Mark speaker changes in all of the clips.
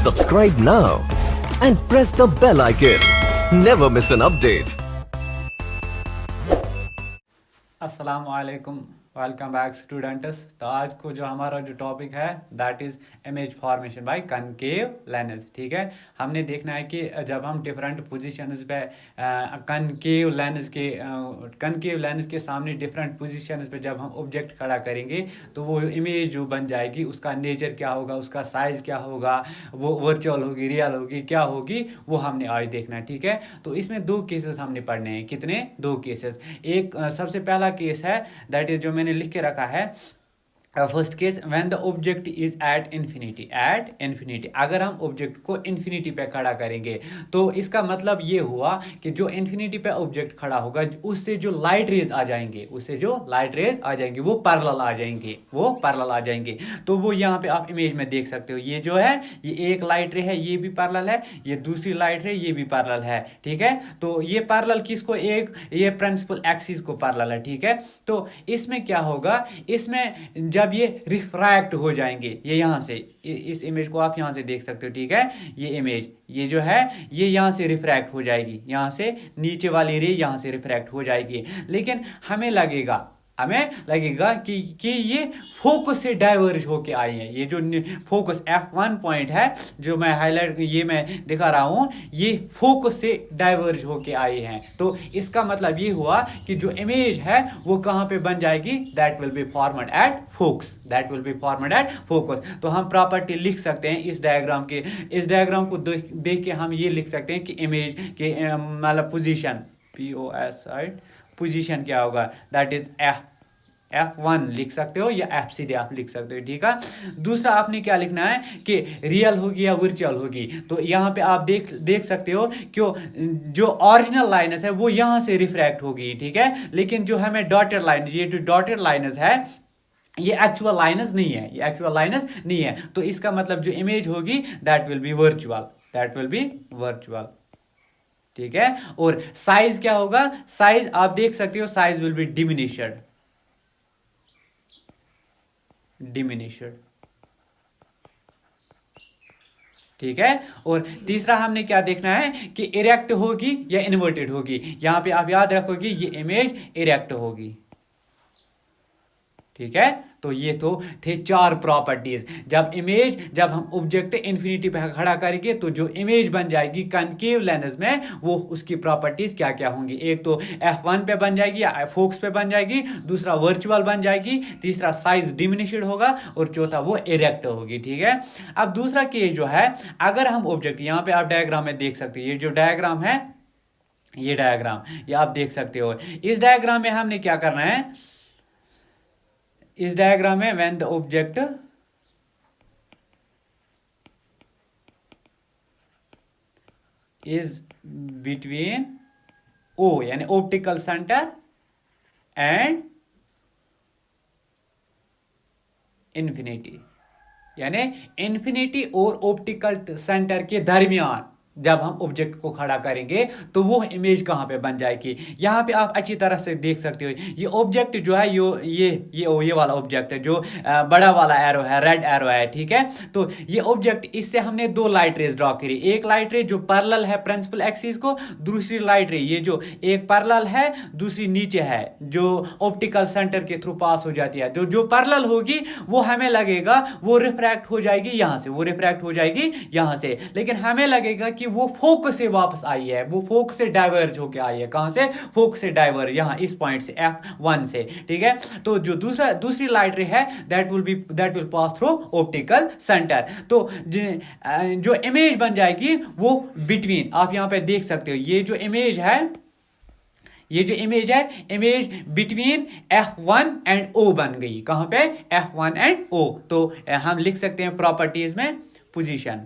Speaker 1: Subscribe now and press the bell icon. Never miss an update.
Speaker 2: अस्सलाम वालेकुम, welcome back students. तो आज को जो हमारा जो टॉपिक है that is image formation by concave lens. ठीक है, हमने देखना है कि जब हम डिफरेंट पोजीशंस पे कनकेव लेंस के सामने डिफरेंट पोजीशंस पे जब हम ऑब्जेक्ट खड़ा करेंगे तो वो इमेज जो बन जाएगी उसका नेचर क्या होगा, उसका साइज़ क्या होगा, वो वर्चुअल होगी, रियल होगी, क्या होगी, वो हमने आज देखना है। ठीक है, तो इसमें दो केसेस हमने पढ़ने हैं। कितने? दो केसेस। एक सबसे पहला केस है दैट इज जो मैंने लिख के रखा है, first case when the object is at infinity. अगर हम ऑब्जेक्ट को इन्फिनिटी पे खड़ा करेंगे तो इसका मतलब ये हुआ कि जो इन्फिनिटी पे ऑब्जेक्ट खड़ा होगा उससे जो लाइट रेज आ जाएंगे वो पैरेलल आ जाएंगे। तो वो यहाँ पे आप इमेज में देख सकते हो। ये जो है ये एक लाइट रे है, ये भी पैरेलल है, ये दूसरी लाइट रे ये भी पैरेलल है। ठीक है, तो ये पैरेलल किसको? ये प्रिंसिपल एक्सिस को पैरेलल है। ठीक है, तो इसमें क्या होगा, इसमें जब ये रिफ्रैक्ट हो जाएंगे, ये यहाँ से, इस इमेज को आप यहाँ से देख सकते हो। ठीक है, ये इमेज ये जो है ये यहाँ से रिफ्रैक्ट हो जाएगी, यहाँ से नीचे वाली रे यहाँ से रिफ्रैक्ट हो जाएगी। लेकिन हमें लगेगा कि ये फोकस से डाइवर्ज होके आए हैं। ये जो फोकस F1 पॉइंट है जो मैं हाईलाइट ये मैं दिखा रहा हूँ, ये फोकस से डाइवर्ज होके आए हैं। तो इसका मतलब ये हुआ कि जो इमेज है वो कहाँ पे बन जाएगी? That will be formed at focus. तो हम प्रॉपर्टी लिख सकते हैं इस डायग्राम को देख के हम ये लिख सकते हैं कि इमेज के मतलब पोजीशन क्या होगा, दैट इज F1 लिख सकते हो या F सीधे आप लिख सकते हो। ठीक है, दूसरा आपने क्या लिखना है कि रियल होगी या वर्चुअल होगी। तो यहाँ पे आप देख सकते हो क्यों जो ओरिजिनल लाइनस है वो यहाँ से रिफ्रैक्ट होगी। ठीक है, लेकिन जो हमें ये जो डॉटेड लाइनस है ये एक्चुअल लाइनस नहीं है। तो इसका मतलब जो इमेज होगी दैट विल बी वर्चुअल। ठीक है, और साइज क्या होगा? साइज आप देख सकते हो, साइज विल बी डिमिनिश्ड। ठीक है, और तीसरा हमने क्या देखना है कि इरेक्ट होगी या इन्वर्टेड होगी। यहां पे आप याद रखोगे ये इमेज इरेक्ट होगी। ठीक है, तो ये तो थे चार प्रॉपर्टीज। जब हम ऑब्जेक्ट इन्फिनिटी पे खड़ा करेंगे तो जो इमेज बन जाएगी कनकेव लेंस में वो उसकी प्रॉपर्टीज क्या क्या होंगी? एक तो F1 पे बन जाएगी या फोकस पे बन जाएगी, दूसरा वर्चुअल बन जाएगी, तीसरा साइज डिमिनिश्ड होगा और चौथा वो इरेक्ट होगी। ठीक है, अब दूसरा केस जो है, अगर हम ऑब्जेक्ट यहाँ पे आप डायग्राम में देख सकते हो, ये जो डायग्राम है ये आप देख सकते हो। इस डायग्राम में हमने क्या करना है, इस डायग्राम में when the object is between O यानी ऑप्टिकल सेंटर एंड इन्फिनिटी, यानी इन्फिनिटी और ऑप्टिकल सेंटर के दरमियान जब हम ऑब्जेक्ट को खड़ा करेंगे तो वो इमेज कहाँ पे बन जाएगी? यहाँ पे आप अच्छी तरह से देख सकते हो। ये ऑब्जेक्ट जो है ये वाला ऑब्जेक्ट है जो बड़ा वाला एरो है, रेड एरो है। ठीक है, तो ये ऑब्जेक्ट, इससे हमने दो लाइट रेज ड्रॉ करी। एक लाइट रे जो पैरेलल है प्रिंसिपल एक्सिस को, दूसरी लाइट रे ये जो एक पैरेलल है दूसरी नीचे है जो ऑप्टिकल सेंटर के थ्रू पास हो जाती है। जो पैरेलल होगी वो हमें लगेगा वो रिफ्रैक्ट हो जाएगी यहाँ से, लेकिन हमें लगेगा कि वो फोकस से वापस आई है, वो फोकस से डाइवर्ज होके आई है। कहां से? फोकस से डाइवर्ज, यहां इस पॉइंट से F1 से। ठीक है, तो जो दूसरी लाइट रे है that will pass through optical centre. तो जो इमेज बन जाएगी वो बिटवीन, आप यहां पे देख सकते हो, ये जो इमेज है image between F1 and O बन गई। कहां पे? F1 and O। तो हम लिख सकते हैं प्रॉपर्टीज में position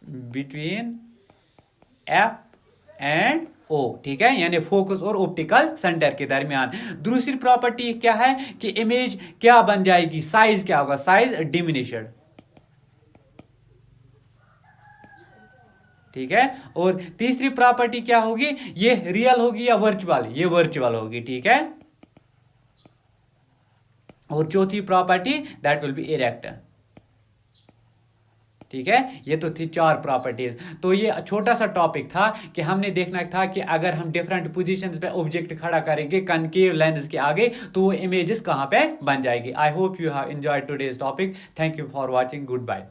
Speaker 2: between F and O। ठीक है, यानी फोकस और ऑप्टिकल सेंटर के दरमियान। दूसरी प्रॉपर्टी क्या है कि इमेज क्या बन जाएगी? साइज क्या होगा? Size diminished. ठीक है, और तीसरी प्रॉपर्टी क्या होगी? ये रियल होगी या वर्चुअल? ये वर्चुअल होगी। ठीक है, और चौथी property that will be erect. ठीक है, ये तो थी 4 प्रॉपर्टीज। तो ये छोटा सा टॉपिक था कि हमने देखना था कि अगर हम डिफरेंट पोजीशंस पे ऑब्जेक्ट खड़ा करेंगे कनकेव लेंस के आगे तो वो इमेजेस कहाँ पे बन जाएगी। I hope you have enjoyed today's topic. Thank you for watching. Good bye.